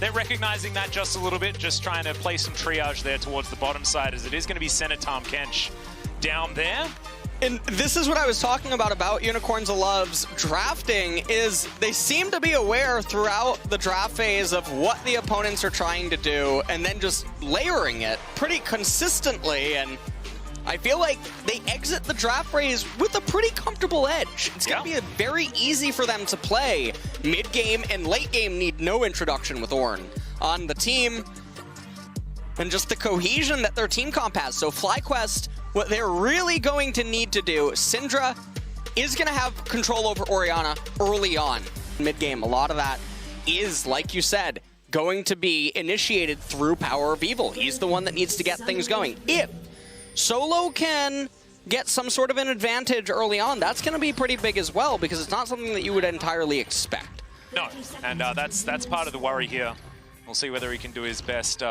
they're recognizing that just a little bit, just trying to play some triage there towards the bottom side, as it is going to be Senatom Kench down there. And this is what I was talking about Unicorns of Love's drafting, is they seem to be aware throughout the draft phase of what the opponents are trying to do, and then just layering it pretty consistently. And I feel like they exit the draft phase with a pretty comfortable edge. It's going to be very easy for them to play. Mid-game and late-game need no introduction with Ornn on the team, and just the cohesion that their team comp has. So FlyQuest, what they're really going to need to do, Syndra is going to have control over Orianna early on. Mid-game, a lot of that is, like you said, going to be initiated through Power of Evil. He's the one that needs to get things going. If Solo can get some sort of an advantage early on, that's going to be pretty big as well, because it's not something that you would entirely expect. No, and that's part of the worry here. We'll see whether he can do his best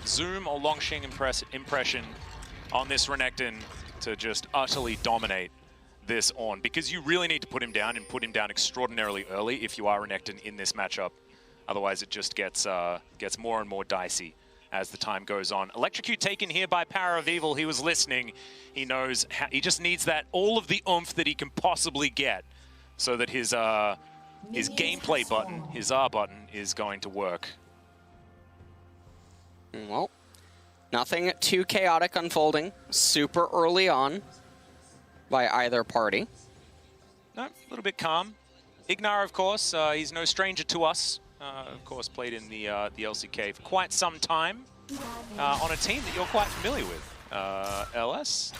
zoom or Longshing impression on this Renekton to just utterly dominate this Ornn, because you really need to put him down, and put him down extraordinarily early if you are Renekton in this matchup. Otherwise, it just gets more and more dicey as the time goes on. Electrocute taken here by Power of Evil. He was listening. He knows he just needs that all of the oomph that he can possibly get, so that his gameplay button, his R button, is going to work. Well, nothing too chaotic unfolding super early on by either party. No, a little bit calm. Ignar, of course, he's no stranger to us. Of course, played in the LCK for quite some time on a team that you're quite familiar with, LS,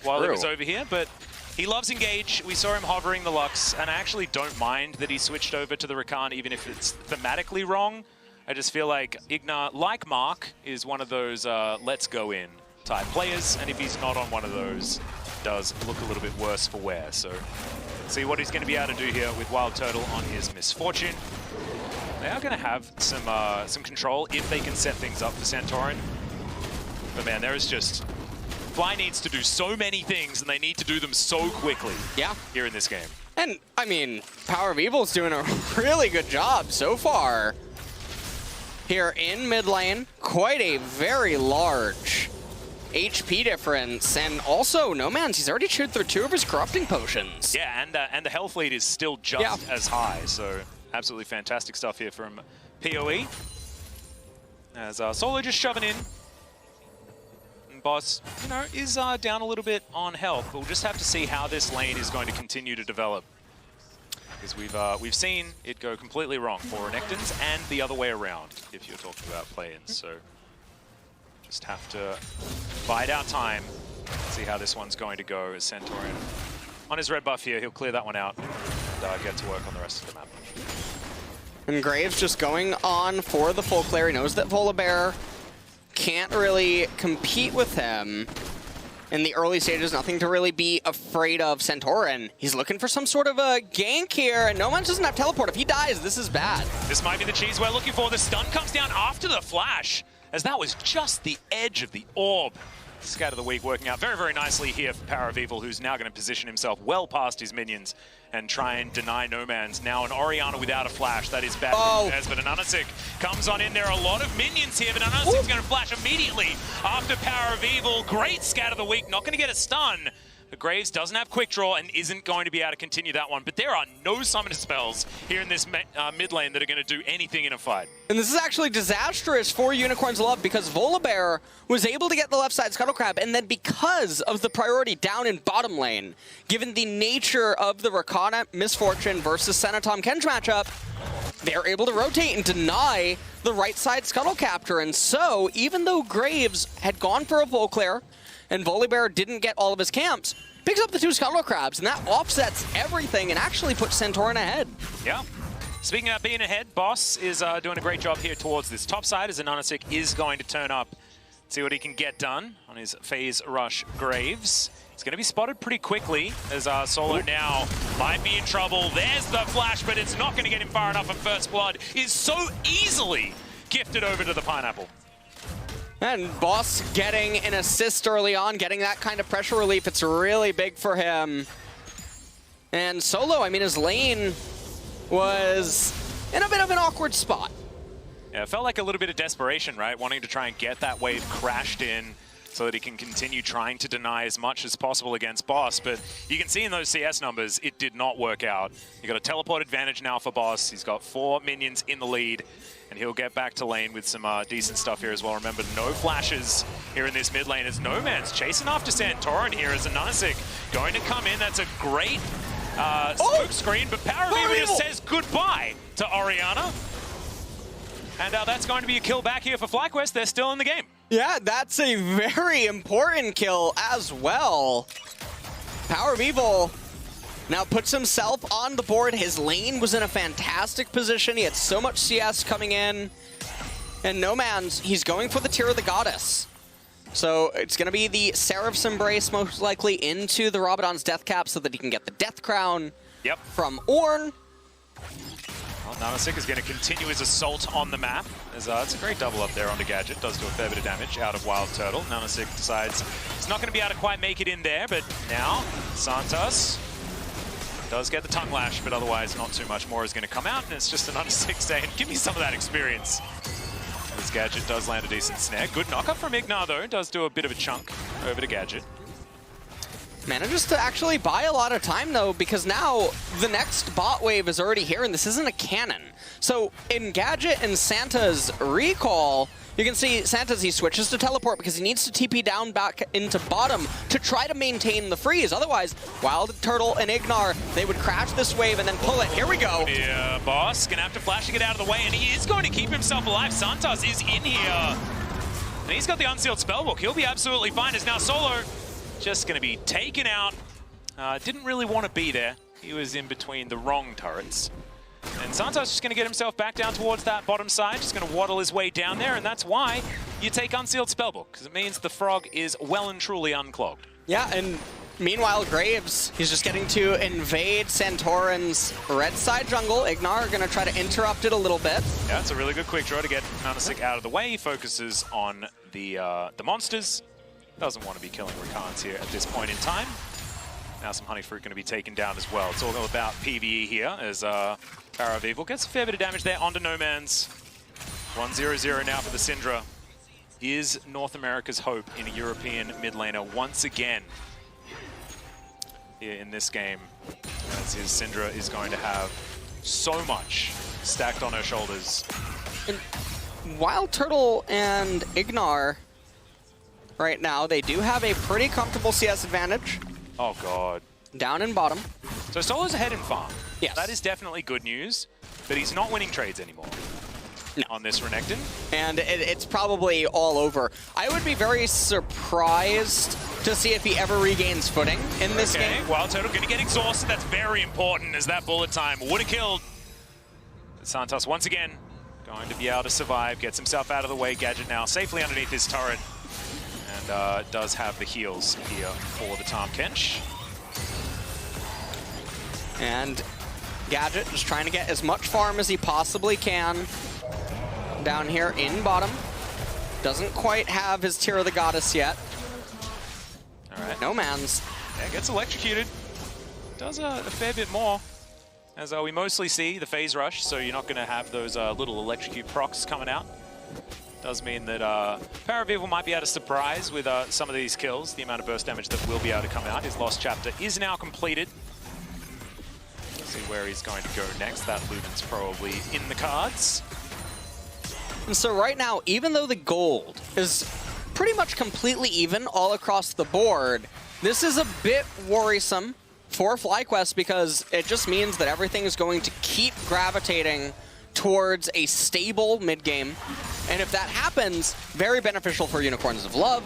while he was over here. But he loves Engage. We saw him hovering the Lux, and I actually don't mind that he switched over to the Rakan, even if it's thematically wrong. I just feel like Ignar, like Mark, is one of those let's go in type players, and if he's not on one of those, does look a little bit worse for wear. So see what he's going to be able to do here with Wild Turtle on his Misfortune. They are going to have some control if they can set things up for Santorin. But man, there is just... Fly needs to do so many things, and they need to do them so quickly here in this game. And, I mean, Power of Evil's doing a really good job so far here in mid lane. Quite a very large HP difference, and also Noman's, he's already chewed through 2 of his corrupting potions. Yeah, and the health lead is still just as high, so absolutely fantastic stuff here from PoE. As Solo just shoving in. And Boss, you know, is down a little bit on health, but we'll just have to see how this lane is going to continue to develop. Because we've seen it go completely wrong for Renektons, and the other way around, if you're talking about play-ins. So just have to bide our time, see how this one's going to go. As Santorin on his red buff here, he'll clear that one out and get to work on the rest of the map. And Graves just going on for the full clear. He knows that Volibear can't really compete with him in the early stages. Nothing to really be afraid of. Santorin, he's looking for some sort of a gank here, and Noman doesn't have teleport. If he dies, this is bad. This might be the cheese we're looking for. The stun comes down after the flash, as that was just the edge of the orb. Scout of the week working out very, very nicely here for Power of Evil, who's now going to position himself well past his minions and try and deny Noman's. Now an Orianna without a flash, that is bad. But an Anasik comes on in. There are a lot of minions here, but Anasik's going to flash immediately after Power of Evil. Great Scout of the week, not going to get a stun. But Graves doesn't have quick draw and isn't going to be able to continue that one. But there are no summoner spells here in this mid lane that are going to do anything in a fight. And this is actually disastrous for Unicorns of Love, because Volibear was able to get the left side Scuttle Crab, and then because of the priority down in bottom lane, given the nature of the Rakana Misfortune versus Senatom Kench matchup, they're able to rotate and deny the right side Scuttle Capture. And so, even though Graves had gone for a full clear, and Volibear didn't get all of his camps, picks up the 2 Scuttle Crabs, and that offsets everything and actually puts Santorin ahead. Yeah. Speaking of being ahead, Boss is doing a great job here towards this top side, as Ananasik is going to turn up, see what he can get done on his phase rush Graves. It's going to be spotted pretty quickly, as Solo now might be in trouble. There's the flash, but it's not going to get him far enough, and First Blood is so easily gifted over to the Pineapple. And Boss getting an assist early on, getting that kind of pressure relief, it's really big for him. And Solo, I mean, his lane was in a bit of an awkward spot. Yeah, it felt like a little bit of desperation, right? Wanting to try and get that wave crashed in so that he can continue trying to deny as much as possible against Boss. But you can see in those CS numbers, it did not work out. You got a teleport advantage now for Boss. He's got 4 minions in the lead, and he'll get back to lane with some decent stuff here as well. Remember, no flashes here in this mid lane as Nomad's chasing after Santorin here as Ananasik going to come in. That's a great smoke screen, but Power of Evil says goodbye to Orianna. And that's going to be a kill back here for FlyQuest. They're still in the game. Yeah, that's a very important kill as well. Power of Evil now puts himself on the board. His lane was in a fantastic position. He had so much CS coming in. And Noman's, he's going for the Tear of the Goddess. So it's going to be the Seraph's Embrace most likely into the Rabadon's Death Cap so that he can get the Death Crown from Ornn. Well, Nanasik is going to continue his assault on the map. As it's a great double up there onto Gadget. Does do a fair bit of damage out of Wild Turtle. Nanasik decides he's not going to be able to quite make it in there, but now Santos does get the tongue lash, but otherwise not too much more is going to come out, and it's just another 6 saying, give me some of that experience. As Gadget does land a decent snare. Good knockup from Ignar, though. Does do a bit of a chunk over to Gadget. Manages to actually buy a lot of time, though, because now the next bot wave is already here, and this isn't a cannon. So in Gadget and Santa's recall, you can see Santa's, he switches to teleport because he needs to TP down back into bottom to try to maintain the freeze. Otherwise, Wild Turtle and Ignar, they would crash this wave and then pull it. Here we go. Yeah, Boss gonna have to flash to get out of the way, and he is going to keep himself alive. Santos is in here. And he's got the Unsealed Spellbook. He'll be absolutely fine as now Solo just going to be taken out. Didn't really want to be there. He was in between the wrong turrets. And Santos just going to get himself back down towards that bottom side. Just going to waddle his way down there. And that's why you take Unsealed Spellbook, because it means the frog is well and truly unclogged. Yeah, and meanwhile, Graves, he's just getting to invade Santorin's red side jungle. Ignar going to try to interrupt it a little bit. Yeah, it's a really good quick draw to get Nanasik out of the way. He focuses on the monsters. Doesn't want to be killing Rakans here at this point in time. Now some Honey Fruit going to be taken down as well. It's all about PvE here as Power of Evil gets a fair bit of damage there onto Noman's. 1-0-0 now for the Syndra. Is North America's hope in a European mid laner once again here in this game, as his Syndra is going to have so much stacked on her shoulders. And Wild Turtle and Ignar right now, they do have a pretty comfortable CS advantage. Oh, God. Down in bottom. So Solo's ahead in farm. Yes. That is definitely good news, but he's not winning trades anymore on this Renekton. And it's probably all over. I would be very surprised to see if he ever regains footing in this game. Wild Turtle going to get exhausted. That's very important, as that bullet time would have killed. But Santos, once again, going to be able to survive, gets himself out of the way. Gadget now safely underneath his turret. And does have the heals here for the Tahm Kench. And Gadget just trying to get as much farm as he possibly can down here in bottom. Doesn't quite have his Tear of the Goddess yet. All right. Noman's. Yeah, gets electrocuted. Does a fair bit more. As we mostly see the phase rush, so you're not going to have those little electrocute procs coming out. Does mean that Power of Evil might be able to surprise with some of these kills, the amount of burst damage that will be able to come out. His Lost Chapter is now completed. Let's see where he's going to go next. That Luden's probably in the cards. And so right now, even though the gold is pretty much completely even all across the board, this is a bit worrisome for FlyQuest because it just means that everything is going to keep gravitating towards a stable mid-game. And if that happens, very beneficial for Unicorns of Love.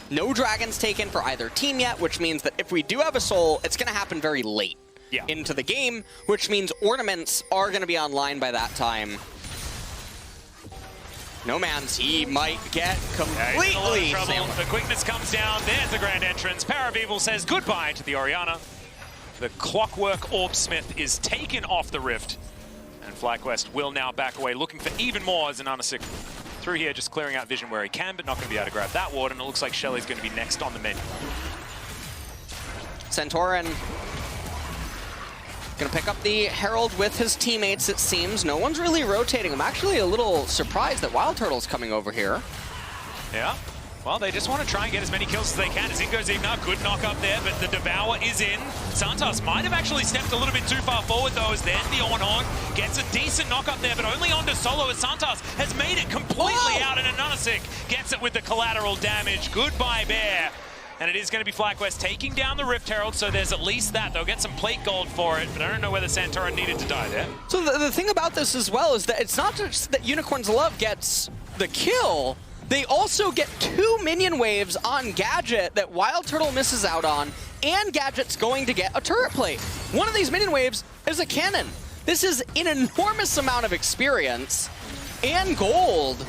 No dragons taken for either team yet, which means that if we do have a soul, it's going to happen very late into the game, which means ornaments are going to be online by that time. Noman's, he might get completely trouble. The quickness comes down. There's the grand entrance. Power of Evil says goodbye to the Orianna. The Clockwork Orbsmith is taken off the Rift. And FlyQuest will now back away, looking for even more as Ananasik through here, just clearing out vision where he can, but not going to be able to grab that ward, and it looks like Shelly's going to be next on the menu. Santorin Gonna pick up the Herald with his teammates, it seems. No one's really rotating. I'm actually a little surprised that Wild Turtle's coming over here. Yeah. Well, they just want to try and get as many kills as they can. As in goes Ignar, good knock up there, but the Devour is in. Santos might have actually stepped a little bit too far forward, though, as there's the on-horn. Gets a decent knock up there, but only onto Solo, as Santos has made it completely out, and Anunasik gets it with the collateral damage. Goodbye, Bear. And it is going to be FlyQuest taking down the Rift Herald, so there's at least that. They'll get some plate gold for it, but I don't know whether Santorin needed to die there. So the thing about this as well is that it's not just that Unicorn's Love gets the kill, they also get 2 minion waves on Gadget that Wild Turtle misses out on, and Gadget's going to get a turret plate. One of these minion waves is a cannon. This is an enormous amount of experience and gold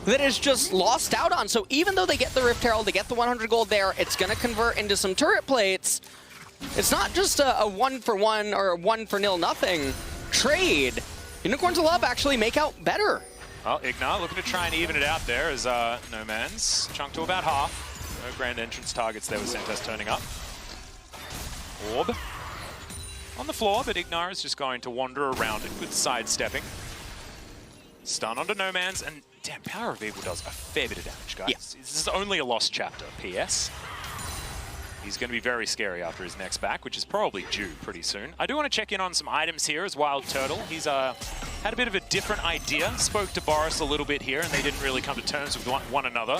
that is just lost out on. So even though they get the Rift Herald, they get the 100 gold there, it's going to convert into some turret plates. It's not just a 1-for-1 or a 1-for-0-0 trade. Unicorns of Love actually make out better. Well, Ignar looking to try and even it out there as No Man's chunked to about half. No grand entrance targets there with Santos turning up. Orb on the floor, but Ignar is just going to wander around it with sidestepping. Stun onto No Man's, and damn, Power of Evil does a fair bit of damage, guys. Yeah. This is only a lost chapter, PS. He's going to be very scary after his next back, which is probably due pretty soon. I do want to check in on some items here as Wild Turtle. He's had a bit of a different idea. Spoke to Boris a little bit here, and they didn't really come to terms with one another,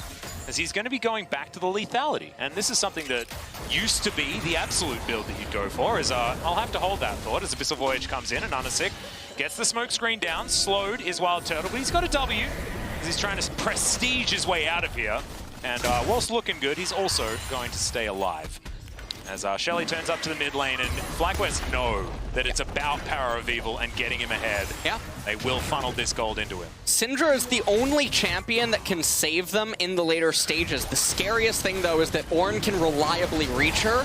as he's going to be going back to the lethality. And this is something that used to be the absolute build that you'd go for, is I'll have to hold that thought as Abyssal Voyage comes in, and Anunasik gets the smoke screen down. Slowed is Wild Turtle, but he's got a W, as he's trying to prestige his way out of here. And whilst looking good, he's also going to stay alive. As Shelly turns up to the mid lane, and FlyQuest know that it's about Power of Evil and getting him ahead. Yeah. They will funnel this gold into him. Syndra is the only champion that can save them in the later stages. The scariest thing, though, is that Ornn can reliably reach her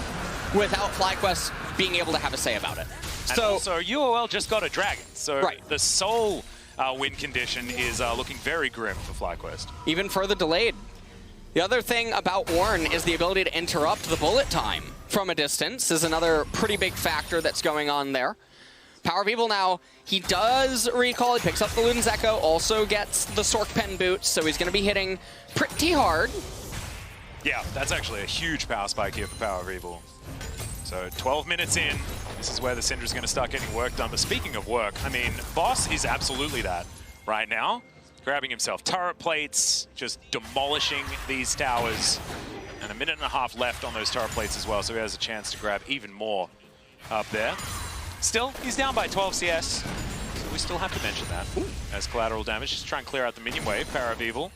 without FlyQuest being able to have a say about it. And also, UOL just got a dragon, so right. The Soul win condition is looking very grim for FlyQuest. Even further delayed. The other thing about Ornn is the ability to interrupt the bullet time from a distance is another pretty big factor that's going on there. Power of Evil now, he does recall, he picks up the Luden's Echo, also gets the Sork Pen boots, so he's going to be hitting pretty hard. Yeah, that's actually a huge power spike here for Power of Evil. So 12 minutes in, this is where the Syndra's going to start getting work done. But speaking of work, I mean, Boss is absolutely that right now. Grabbing himself turret plates, just demolishing these towers. And a minute and a half left on those turret plates as well, so he has a chance to grab even more up there. Still, he's down by 12 CS, so we still have to mention that as collateral damage. Just try and clear out the minion wave. Power of Evil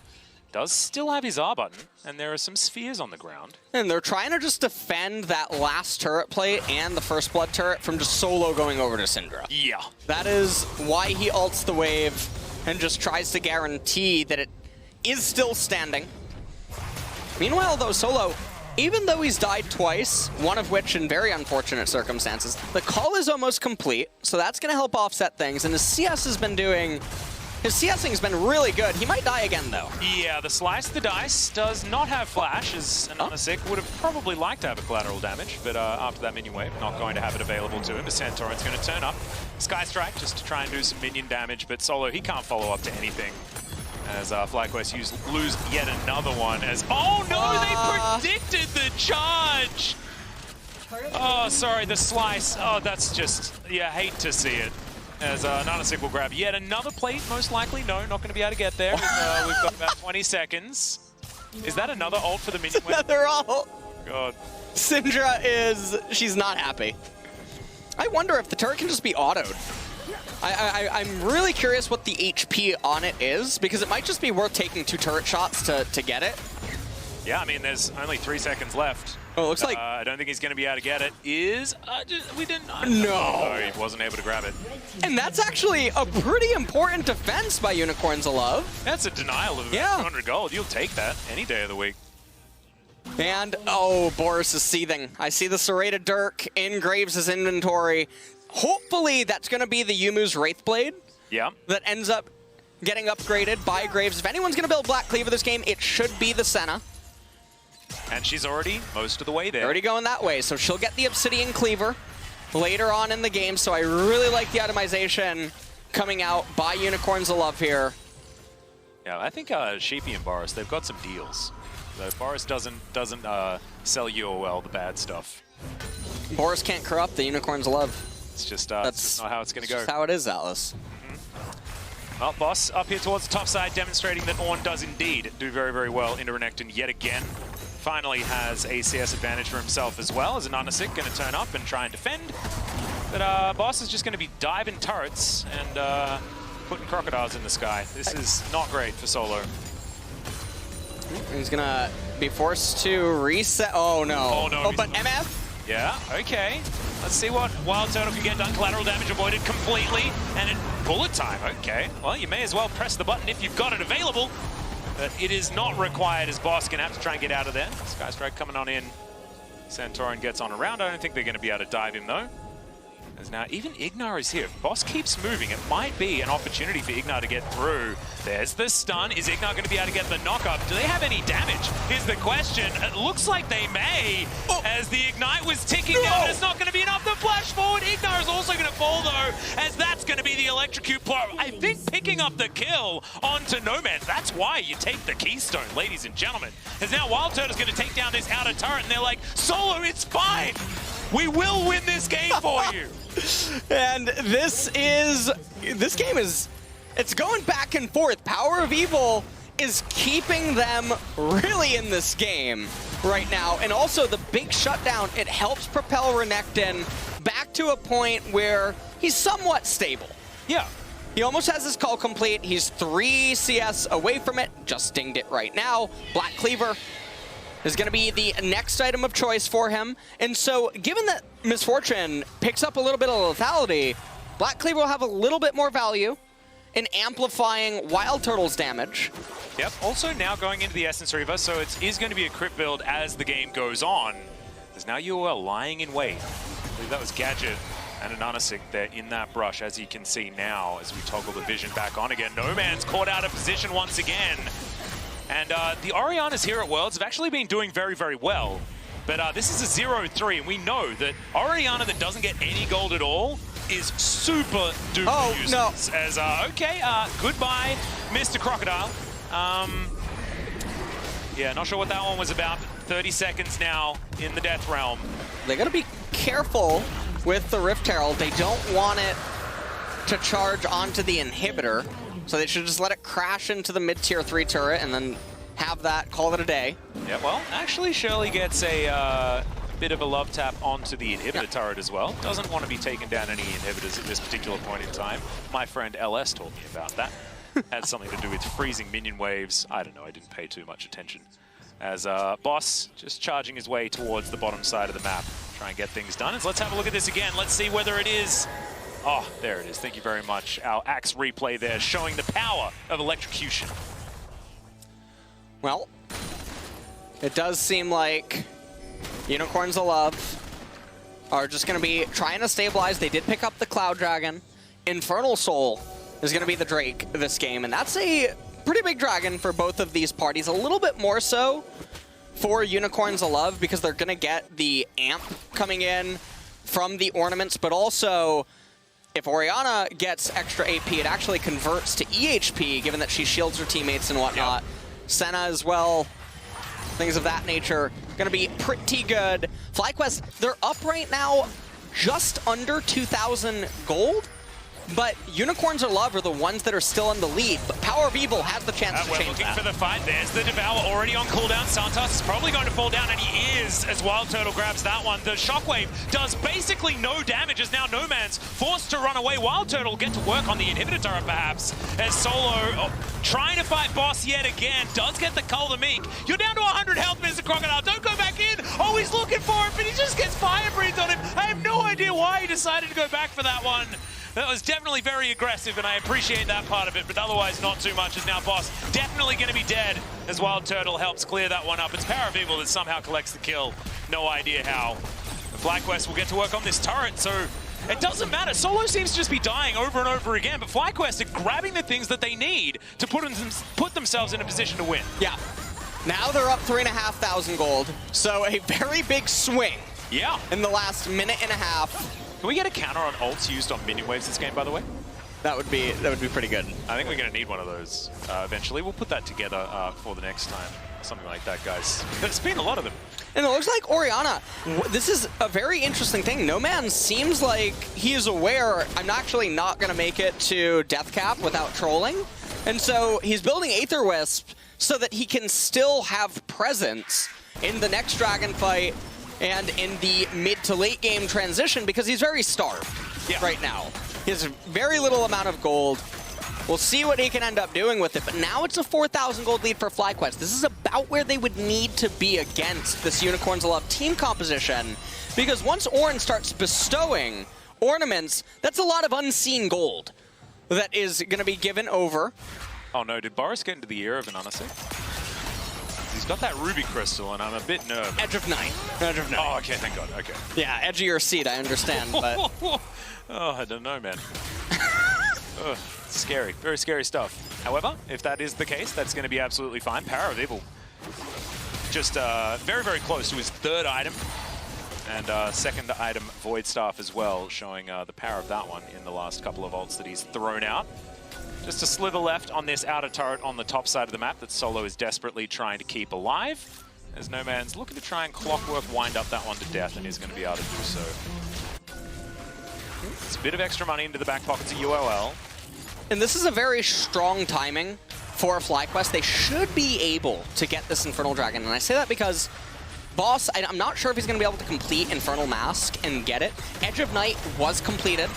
does still have his R button, and there are some spheres on the ground. And they're trying to just defend that last turret plate and the first blood turret from just solo going over to Syndra. Yeah. That is why he ults the wave and just tries to guarantee that it is still standing. Meanwhile, though, Solo, even though he's died twice, one of which in very unfortunate circumstances, the call is almost complete, so that's going to help offset things, and his CS has been doing... His CSing has been really good. He might die again, though. Yeah, the Slice the Dice does not have Flash, as Anunasik would have probably liked to have a collateral damage, but after that minion wave, not going to have it available to him. The Santorin's going to turn up. Sky Strike just to try and do some minion damage, but Solo, he can't follow up to anything. As FlyQuest lose yet another one as... Oh no, they predicted the charge! Oh, sorry, the Slice. Oh, that's just... Yeah, hate to see it. As Anunasik will grab yet another plate, most likely. No, not going to be able to get there. We've got about 20 seconds. Is that another ult for the minion wave? Another ult! God. Syndra is... She's not happy. I wonder if the turret can just be autoed. I'm really curious what the HP on it is, because it might just be worth taking 2 turret shots to get it. Yeah, I mean, there's only 3 seconds left. Oh, it looks like... I don't think he's going to be able to get it. We didn't... No! He wasn't able to grab it. And that's actually a pretty important defense by Unicorns of Love. That's a denial of 200 gold. You'll take that any day of the week. And, oh, Boris is seething. I see the Serrated Dirk in Graves' inventory. Hopefully that's going to be the Yumu's Wraithblade. Yeah. That ends up getting upgraded by Graves. If anyone's going to build Black Cleaver this game, it should be the Senna. And she's already most of the way there. Already going that way, so she'll get the Obsidian Cleaver. later on in the game, so I really like the itemization coming out by Unicorns of Love here. Yeah, I think Sheepy and Boris, they've got some deals. Though Boris doesn't sell UOL the bad stuff. Boris can't corrupt the Unicorns of Love. It's just not how it's going to go. That's how it is, Atlas. Well, Boss up here towards the top side, demonstrating that Ornn does indeed do very, very well into Renekton yet again. Finally has a CS advantage for himself as well, as Ananasik going to turn up and try and defend. But Boss is just going to be diving turrets and putting crocodiles in the sky. This is not great for Solo. He's going to be forced to reset. Oh, no. Oh, no. Oh, but MF? Yeah, okay. Let's see what Wild Turtle can get done. Collateral damage avoided completely. And bullet time, okay. Well, you may as well press the button if you've got it available. But it is not required, as Boss can have to try and get out of there. Skystrike coming on in. Santorin gets on around. I don't think they're going to be able to dive him, though. As now even Ignar is here. If Boss keeps moving, it might be an opportunity for Ignar to get through. There's the stun. Is Ignar going to be able to get the knock-up? Do they have any damage? Is the question. It looks like they may, as the Ignite was ticking down. It's not going to be enough to flash forward. Ignar is also going to fall, though, as that's going to be the electrocute plot. I think picking up the kill onto Nomad. That's why you take the Keystone, ladies and gentlemen. As now Wild Turtle's going to take down this outer turret, and they're like, Solo, it's fine. We will win this game for you. And this game is, it's going back and forth. Power of Evil is keeping them really in this game right now. And also the big shutdown, it helps propel Renekton back to a point where he's somewhat stable. Yeah. He almost has his call complete. He's 3 CS away from it. Just dinged it right now. Black Cleaver is going to be the next item of choice for him. And so, given that Misfortune picks up a little bit of lethality, Black Cleaver will have a little bit more value in amplifying Wild Turtle's damage. Yep, also now going into the Essence Reaver, so it is going to be a crit build as the game goes on. There's now UOL lying in wait. I believe that was Gadget and Ananasik there in that brush, as you can see now, as we toggle the vision back on again. No Man's caught out of position once again. And the Oriannas here at Worlds have actually been doing very, very well. But this is a 0-3, and we know that Orianna that doesn't get any gold at all is super duper useless. No. As, okay, goodbye, Mr. Crocodile. Yeah, not sure what that one was about. 30 seconds now in the Death Realm. They gotta be careful with the Rift Herald. They don't want it to charge onto the inhibitor. So they should just let it crash into the mid-tier 3 turret and then have that, call it a day. Yeah, well, actually Shirley gets a bit of a love tap onto the inhibitor turret as well. Doesn't want to be taking down any inhibitors at this particular point in time. My friend LS told me about that. Had something to do with freezing minion waves. I don't know, I didn't pay too much attention. As Boss just charging his way towards the bottom side of the map. Try and get things done. And so let's have a look at this again. Let's see whether it is... Oh, there it is. Thank you very much. Our Axe replay there showing the power of electrocution. Well, it does seem like Unicorns of Love are just going to be trying to stabilize. They did pick up the Cloud Dragon. Infernal Soul is going to be the Drake this game, and that's a pretty big dragon for both of these parties. A little bit more so for Unicorns of Love because they're going to get the amp coming in from the ornaments, but also... if Orianna gets extra AP, it actually converts to EHP, given that she shields her teammates and whatnot. Yep. Senna as well, things of that nature. Gonna be pretty good. FlyQuest, they're up right now just under 2,000 gold, but Unicorns of Love are the ones that are still in the lead, but Power of Evil has the chance to change that. We're looking for the fight. There's the Devour already on cooldown. Santos is probably going to fall down, and he is, as Wild Turtle grabs that one. The Shockwave does basically no damage, as now No Man's forced to run away. Wild Turtle will get to work on the inhibitor turret, perhaps, as Solo trying to fight Boss yet again. Does get the Cull the Meek. You're down to 100 health, Mr. Crocodile. Don't go back in. Oh, he's looking for it, but he just gets fire breathed on him. I have no idea why he decided to go back for that one. That was definitely very aggressive, and I appreciate that part of it, but otherwise not too much, as now Boss definitely going to be dead as Wild Turtle helps clear that one up. It's Power of Evil that somehow collects the kill. No idea how. FlyQuest will get to work on this turret, so it doesn't matter. Solo seems to just be dying over and over again, but FlyQuest are grabbing the things that they need to put themselves in a position to win. Yeah. Now they're up 3,500 gold, so a very big swing. Yeah. In the last minute and a half. Can we get a counter on ults used on minion waves this game, by the way? That would be pretty good. I think we're going to need one of those eventually. We'll put that together for the next time. Something like that, guys. There's been a lot of them. And it looks like Orianna, this is a very interesting thing. No Man seems like he is aware, I'm actually not going to make it to Death Cap without trolling. And so he's building Aether Wisp so that he can still have presence in the next dragon fight and in the mid to late game transition because he's very starved right now. He has a very little amount of gold. We'll see what he can end up doing with it, but now it's a 4,000 gold lead for FlyQuest. This is about where they would need to be against this Unicorns of Love team composition, because once Orin starts bestowing ornaments, that's a lot of unseen gold that is going to be given over. Oh no, did Boris get into the ear of an Anasik? He's got that ruby crystal, and I'm a bit nervous. Edge of Night. Edge of Night. Oh, okay, thank God, okay. Yeah, edge of your seat, I understand, but... Oh, I don't know, man. Ugh, scary, very scary stuff. However, if that is the case, that's going to be absolutely fine. Power of Evil, just very, very close to his third item. And second item, Void Staff as well, showing the power of that one in the last couple of ults that he's thrown out. Just a slither left on this outer turret on the top side of the map that Solo is desperately trying to keep alive. As No Man's looking to try and clockwork wind up that one to death, and he's going to be able to do so. It's a bit of extra money into the back pockets of UOL. And this is a very strong timing for FlyQuest. They should be able to get this Infernal Dragon. And I say that because Boss, I'm not sure if he's going to be able to complete Infernal Mask and get it. Edge of Night was completed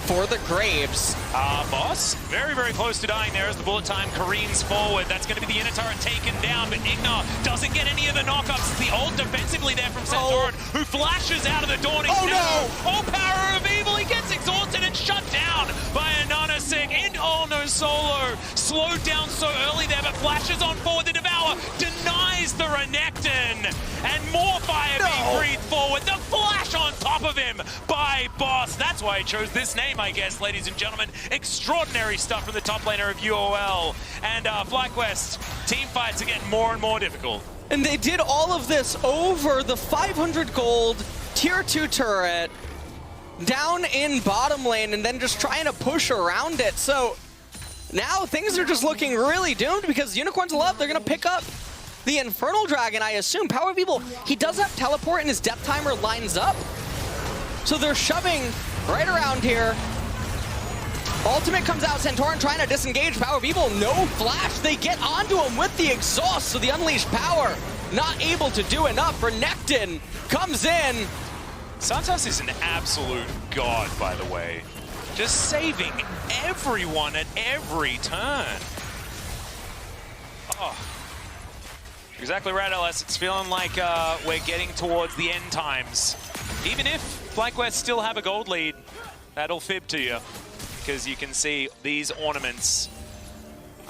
for the Graves. Boss, very, very close to dying there as the bullet time careens forward. That's going to be the inner turret taken down, but Ignar doesn't get any of the knockups. It's the ult defensively there from Centauran, who flashes out of the Dawning Shadow. Oh, Power of Evil, he gets exhausted and shut down by a Nanasik. Oh no, Solo slowed down so early there, but flashes on forward. The Devour denies the Renekton, and more fire being breathed forward. The flash on top of him by Boss. That's why I chose this name, I guess, ladies and gentlemen. Extraordinary stuff from the top laner of UOL. And FlyQuest, team fights are getting more and more difficult. And they did all of this over the 500 gold tier 2 turret down in bottom lane and then just trying to push around it. So now things are just looking really doomed because Unicorns of Love, they're going to pick up the Infernal Dragon, I assume. Power of Evil, he does have teleport and his death timer lines up. So they're shoving right around here. Ultimate comes out, Centauran trying to disengage. Power of Evil, no flash. They get onto him with the exhaust, so the unleashed power not able to do enough. Renekton comes in. Santos is an absolute god, by the way. Just saving everyone at every turn. Oh. Exactly right, LS. It's feeling like we're getting towards the end times. Even if FlyQuest still have a gold lead, that'll fib to you. Because you can see these ornaments.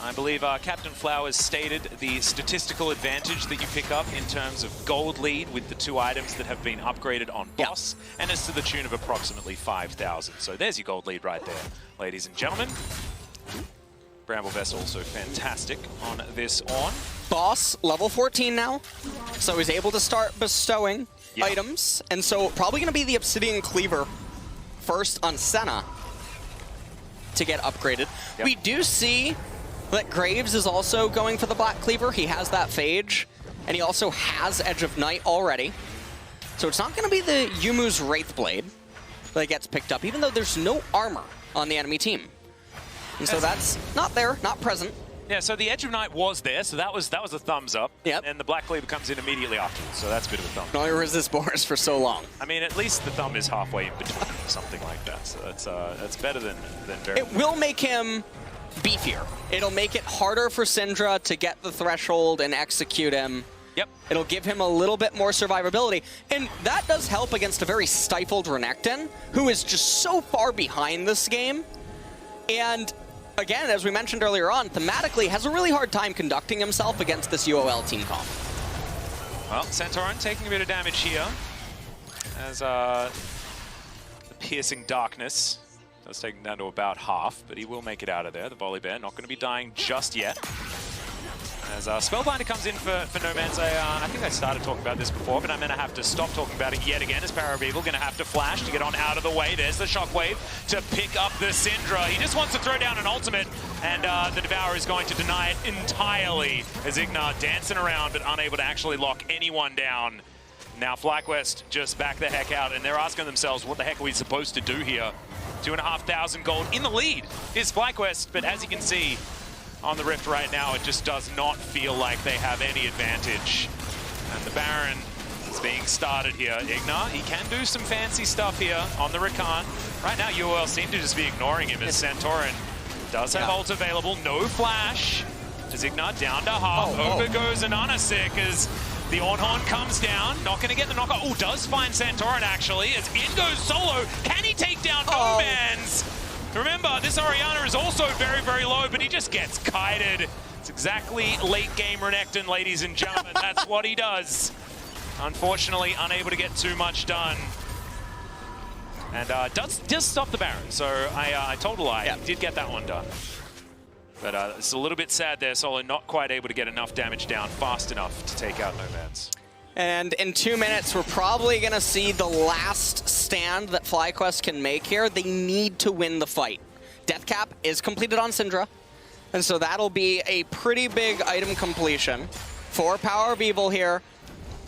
I believe Captain Flowers stated the statistical advantage that you pick up in terms of gold lead with the 2 items that have been upgraded on Boss, and it's to the tune of approximately 5,000. So there's your gold lead right there, ladies and gentlemen. Bramblevest also fantastic on this on. Boss, level 14 now, so he's able to start bestowing items, and so probably going to be the Obsidian Cleaver first on Senna to get upgraded. We do see that Graves is also going for the Black Cleaver. He has that Phage, and he also has Edge of Night already. So it's not going to be the Yumu's Wraithblade that gets picked up, even though there's no armor on the enemy team. And so that's not there, not present. Yeah, so the Edge of Night was there, so that was a thumbs up. And the Black Cleaver comes in immediately afterwards, so that's a bit of a thumb. Can only resist Boris for so long. I mean, at least the thumb is halfway in between or something like that, so that's better than very... It will make him beefier. It'll make it harder for Syndra to get the threshold and execute him. Yep. It'll give him a little bit more survivability, and that does help against a very stifled Renekton, who is just so far behind this game. And again, as we mentioned earlier on, thematically has a really hard time conducting himself against this UOL team comp. Well, Centauran taking a bit of damage here as the piercing darkness does take him down to about half, but he will make it out of there. The Volley Bear not going to be dying just yet. As Spellbinder comes in for No Man's, I think I started talking about this before, but I'm going to have to stop talking about it yet again as Power of Evil going to have to flash to get on out of the way. There's the Shockwave to pick up the Syndra. He just wants to throw down an ultimate, and the Devourer is going to deny it entirely as Ignar dancing around but unable to actually lock anyone down. Now FlyQuest just back the heck out, and they're asking themselves, what the heck are we supposed to do here? 2,500 gold in the lead is FlyQuest, but as you can see, on the Rift right now, it just does not feel like they have any advantage. And the Baron is being started here. Ignar, he can do some fancy stuff here on the Rakan. Right now, UOL seem to just be ignoring him as Santorin does have ult available. No flash. As Ignar down to half. Over goes Ananasik as the Ornhorn comes down. Not going to get the knockout. Oh, does find Santorin actually. As in goes Solo. Can he take down No Man's? Remember, this Orianna is also very, very low, but he just gets kited. It's exactly late game Renekton, ladies and gentlemen. That's what he does. Unfortunately, unable to get too much done. And does stop the Baron, so I told a lie. Yeah. Did get that one done. But it's a little bit sad there, Solo not quite able to get enough damage down fast enough to take out No Man's. And in 2 minutes, we're probably going to see the last stand that FlyQuest can make here. They need to win the fight. Death Cap is completed on Syndra, and so that'll be a pretty big item completion for Power of Evil here.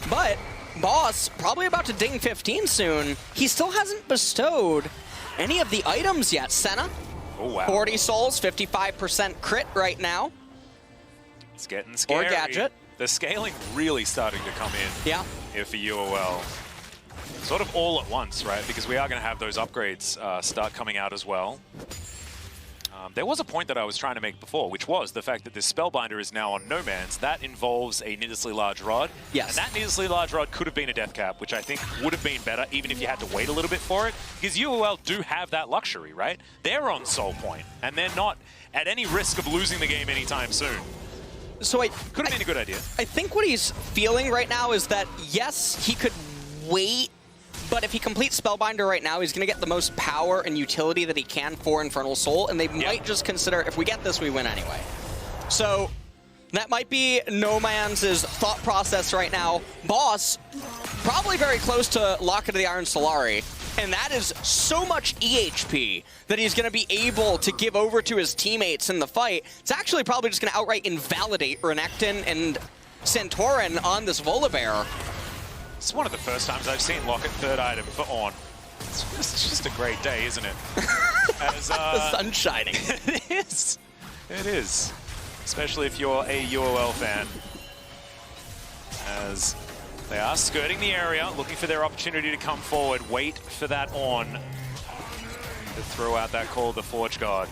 But Boss, probably about to ding 15 soon. He still hasn't bestowed any of the items yet. Senna, 40 souls, 55% crit right now. It's getting scary. Or Gadget. The scaling really starting to come in here for UOL. Sort of all at once, right? Because we are going to have those upgrades start coming out as well. There was a point that I was trying to make before, which was the fact that this Spellbinder is now on No Man's. That involves a needlessly large rod. Yes. And that needlessly large rod could have been a death cap, which I think would have been better, even if you had to wait a little bit for it. Because UOL do have that luxury, right? They're on Soul Point, and they're not at any risk of losing the game anytime soon. So could have been a good idea. I think what he's feeling right now is that, yes, he could wait, but if he completes Spellbinder right now, he's going to get the most power and utility that he can for Infernal Soul, and they might just consider, if we get this, we win anyway. So that might be No Man's thought process right now. Boss, probably very close to Locket of the Iron Solari, and that is so much EHP that he's going to be able to give over to his teammates in the fight. It's actually probably just going to outright invalidate Renekton and Santorin on this Volibear. It's one of the first times I've seen Locket third item for On. It's just a great day, isn't it? As, the sun's shining. It is. It is. Especially if you're a UOL fan. As they are skirting the area, looking for their opportunity to come forward. Wait for that On to throw out that call of the Forge Guard.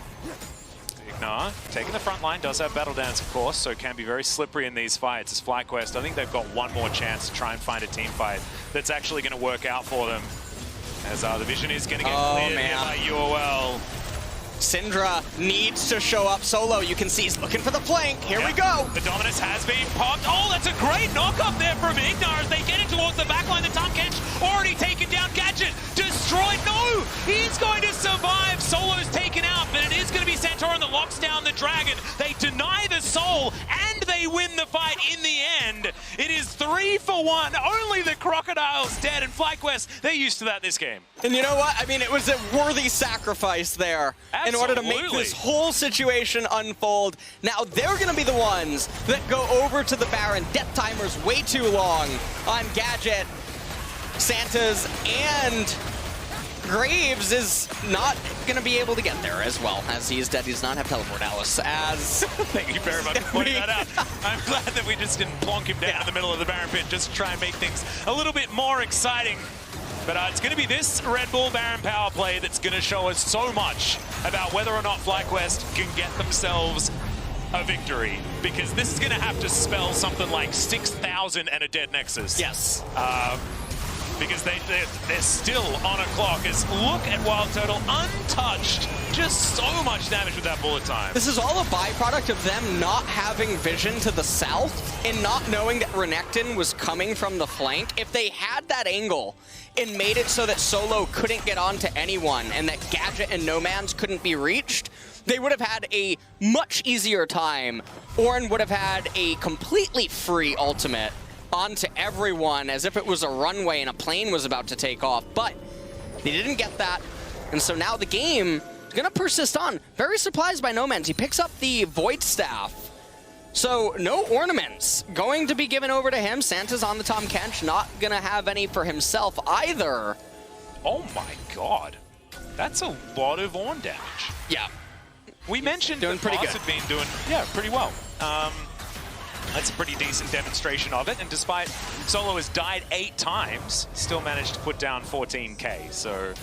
Ignar taking the front line, does have Battle Dance, of course, so can be very slippery in these fights. As FlyQuest, I think they've got one more chance to try and find a team fight that's actually going to work out for them. As the vision is going to get cleared here by UOL. Syndra needs to show up solo. You can see he's looking for the flank. Here we go. The Dominus has been popped. Oh, that's a great knock-up there from Ignar as they get it towards the backline. The Tumkench already taken down. Gadget destroyed. No, he's going to survive. Solo's taken out, but it is going to be Santorin that locks down the Dragon. They deny the soul, and they win the fight in the end. It is 3 for 1. Only the Crocodile's dead, and FlyQuest, they're used to that this game. And you know what? I mean, it was a worthy sacrifice there. Absolutely. In order to make this whole situation unfold. Now they're going to be the ones that go over to the Baron. Death timer's way too long on Gadget. Santa's and Graves is not going to be able to get there as well. As he is dead, he does not have teleport, Alice. As thank you very much for pointing that out. I'm glad that we just didn't plonk him down in the middle of the Baron pit just to try and make things a little bit more exciting. But it's going to be this Red Bull Baron power play that's going to show us so much about whether or not FlyQuest can get themselves a victory. Because this is going to have to spell something like 6,000 and a dead Nexus. Yes. Because they're still on a clock. Look at Wild Turtle, untouched. Just so much damage with that bullet time. This is all a byproduct of them not having vision to the south and not knowing that Renekton was coming from the flank. If they had that angle and made it so that Solo couldn't get onto anyone and that Gadget and No Man's couldn't be reached, they would have had a much easier time. Ornn would have had a completely free ultimate onto everyone as if it was a runway and a plane was about to take off, but they didn't get that. And so now the game is going to persist on. Very surprised by Nomens. He picks up the Void Staff. So no ornaments going to be given over to him. Santa's on the Tom Kench, not going to have any for himself either. Oh my god. That's a lot of Ornn damage. Yeah. We mentioned doing that pretty Boss good. had been doing, pretty well. That's a pretty decent demonstration of it, and despite Solo has died 8 times, still managed to put down 14k, so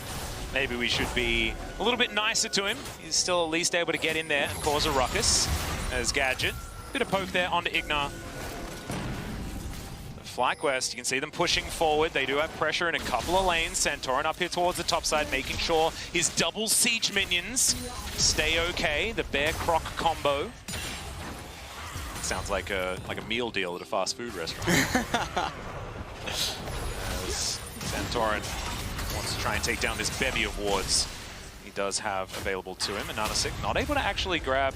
maybe we should be a little bit nicer to him. He's still at least able to get in there and cause a ruckus as Gadget. Bit of poke there onto Ignar. FlyQuest, you can see them pushing forward. They do have pressure in a couple of lanes. Santorin up here towards the top side, making sure his double siege minions stay okay. The Bear Croc combo. Sounds like a meal deal at a fast food restaurant. As Santorin wants to try and take down this bevy of wards he does have available to him. And Nanasik not able to actually grab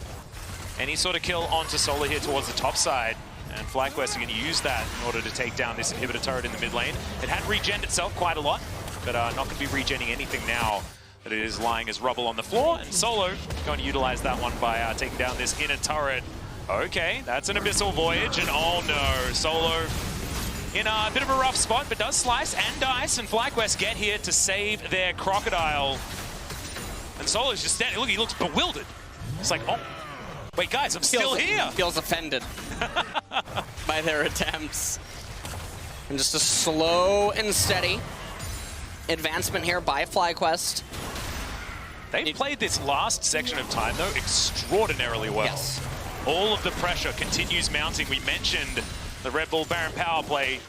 any sort of kill onto Solo here towards the top side. And FlyQuest are going to use that in order to take down this inhibitor turret in the mid lane. It had regened itself quite a lot, but not going to be regenning anything now that it is lying as rubble on the floor. And Solo going to utilize that one by taking down this inner turret. Okay, that's an Abyssal Voyage, and oh no, Solo in a bit of a rough spot, but does slice and dice, and FlyQuest get here to save their Crocodile. And Solo's just standing, look, he looks bewildered. It's like, oh, wait guys, I'm still here. Feels offended by their attempts. And just a slow and steady advancement here by FlyQuest. They played this last section of time, though, extraordinarily well. Yes. All of the pressure continues mounting. We mentioned the Red Bull Baron power play.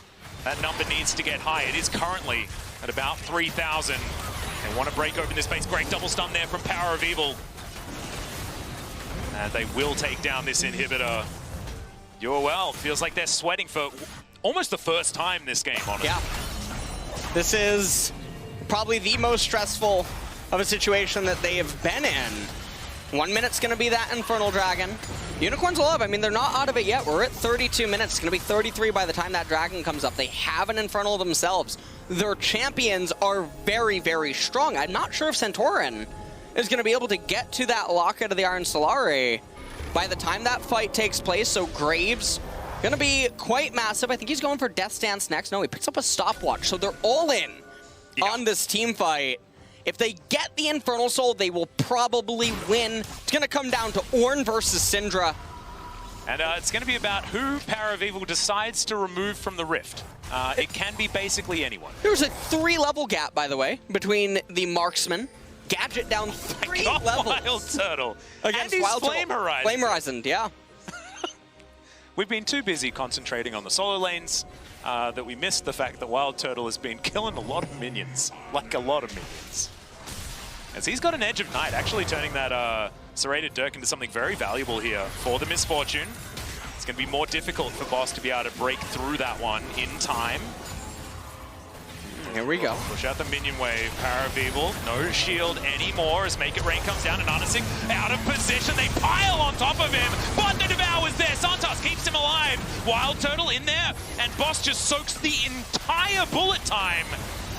That number needs to get high. It is currently at about 3,000. They want to break open this base. Great double stun there from Power of Evil. And they will take down this inhibitor. UOL feels like they're sweating for almost the first time this game, honestly. Yeah. This is probably the most stressful of a situation that they have been in. 1 minute's going to be that Infernal Dragon. Unicorns Love, I mean, they're not out of it yet. We're at 32 minutes. It's going to be 33 by the time that Dragon comes up. They have an Infernal themselves. Their champions are very, very strong. I'm not sure if Santorin is going to be able to get to that Locket of the Iron Solari by the time that fight takes place. So Graves going to be quite massive. I think he's going for Death Dance next. No, he picks up a stopwatch. So they're all in on this team fight. If they get the Infernal Soul, they will probably win. It's going to come down to Ornn versus Syndra. And it's going to be about who Power of Evil decides to remove from the Rift. It can be basically anyone. There's a 3-level gap, by the way, between the Marksman. Gadget down 3 levels. Wild Turtle. Against and Wild Flame Turtle. Horizon. Flame Horizon, yeah. We've been too busy concentrating on the solo lanes that we missed the fact that Wild Turtle has been killing a lot of minions. Like a lot of minions. As he's got an Edge of Night, actually turning that Serrated Dirk into something very valuable here for the Misfortune. It's going to be more difficult for Boss to be able to break through that one in time. Here we go. Push out the minion wave. Power of Evil, no shield anymore as Make It Rain comes down and Nanasik out of position. They pile on top of him, but the Devour's there. Santos keeps him alive. Wild Turtle in there, and Boss just soaks the entire bullet time.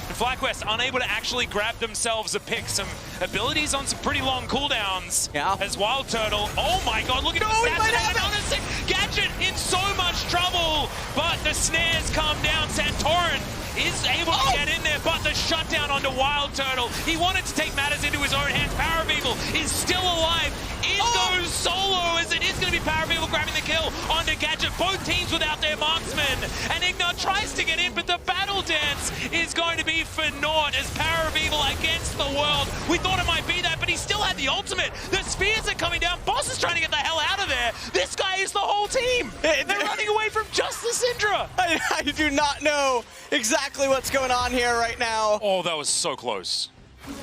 And FlyQuest unable to actually grab themselves a pick. Some abilities on some pretty long cooldowns. Yeah. As Wild Turtle, oh my god, look at him assassinate Nanasik. Gadget in so much trouble, but the snares come down. Santorin is able to get in there, but the shutdown onto Wild Turtle. He wanted to take matters into his own hands. Power of Evil is still alive. In goes Solo, as it is going to be Power of Evil grabbing the kill onto Gadget. Both teams without their marksman. And Ignar tries to get in, but the battle dance is going to be for naught as Power of Evil against the world. We thought it might be that, but he still had the ultimate. The spears are coming down. Boss is trying to get the hell out of there. This guy is the whole team. They're running away from just the Syndra. I do not know exactly what's going on here right now. Oh, that was so close.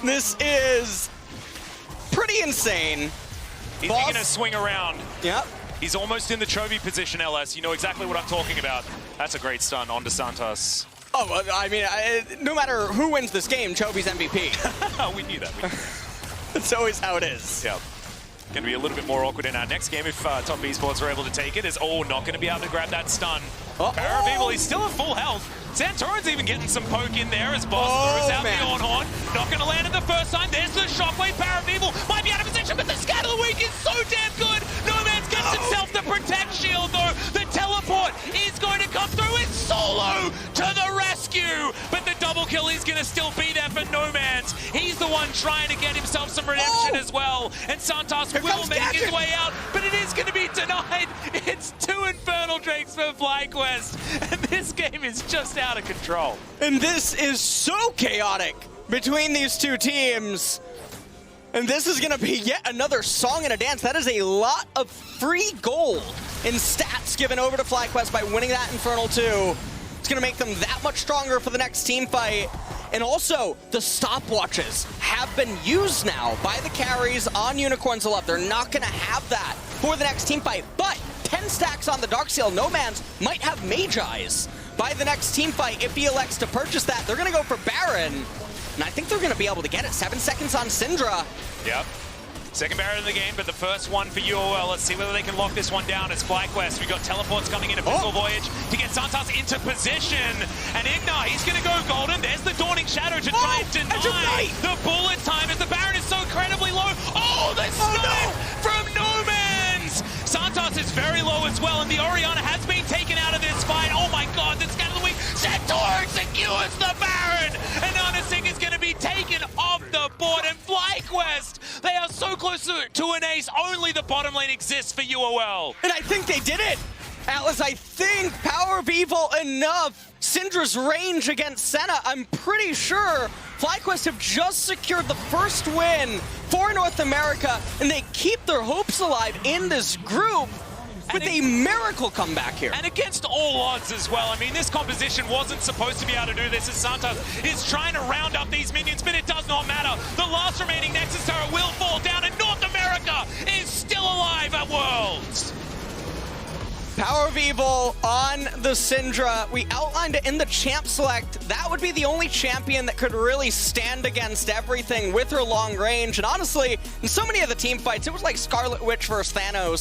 This is pretty insane. Is he going to swing around? Yep. He's almost in the Chovy position, LS. You know exactly what I'm talking about. That's a great stun onto Santos. Oh, I mean, no matter who wins this game, Chovy's MVP. We knew that. That's always how it is. Yeah. Going to be a little bit more awkward in our next game if Top Esports are able to take it. Is not going to be able to grab that stun. Power of Evil, he's still at full health. Santorin's even getting some poke in there as Boss throws out the Ornhorn. Not going to land it the first time. There's the Shockwave. Power of Evil might be out of position, but the Scatter the Weak is so damn good. No Man's gets himself the Protect Shield, though. The teleport is going to come through. It's Solo to the rescue. But the double kill is going to still be there for No Man's. He's the one trying to get himself some redemption as well. And Santos will make his way out, but it is going to be denied. It's 2 Infernal Drakes for FlyQuest. And this game is just out of control. And this is so chaotic between these two teams. And this is going to be yet another song and a dance. That is a lot of free gold in stats given over to FlyQuest by winning that Infernal 2. It's going to make them that much stronger for the next team fight. And also, the stopwatches have been used now by the carries on Unicorns of Love. They're not going to have that for the next team fight. But 10 stacks on the Darkseal. No Man's might have Mage Eyes by the next team fight if he elects to purchase that. They're going to go for Baron. And I think they're going to be able to get it. 7 seconds on Syndra. Yep. Second Baron in the game, but the first one for UOL. Let's see whether they can lock this one down. It's FlyQuest. We've got teleports coming in, Abyssal Voyage to get Santos into position. And Ignar, he's going to go golden. There's the Dawning Shadow to try and deny the bullet time as the Baron is so incredibly low. Oh, the snipe from No Man's! Santos is very low as well, and the Orianna has been taken out of this fight. Oh my god, the Scatter the Weak. Santorin secures the Baron! And Anasing is going to be taken off the board, and FlyQuest, they are so close to an ace. Only the bottom lane exists for UOL. And I think they did it! Atlas, I think Power of Evil enough. Syndra's range against Senna, I'm pretty sure FlyQuest have just secured the first win for North America, and they keep their hopes alive in this group with a miracle comeback here. And against all odds as well. I mean, this composition wasn't supposed to be able to do this as Santos is trying to round up these minions, but it does not matter. The last remaining Nexus turret will fall down, and North America is still alive at Worlds. Power of Evil on the Syndra. We outlined it in the champ select. That would be the only champion that could really stand against everything with her long range. And honestly, in so many of the team fights, it was like Scarlet Witch versus Thanos.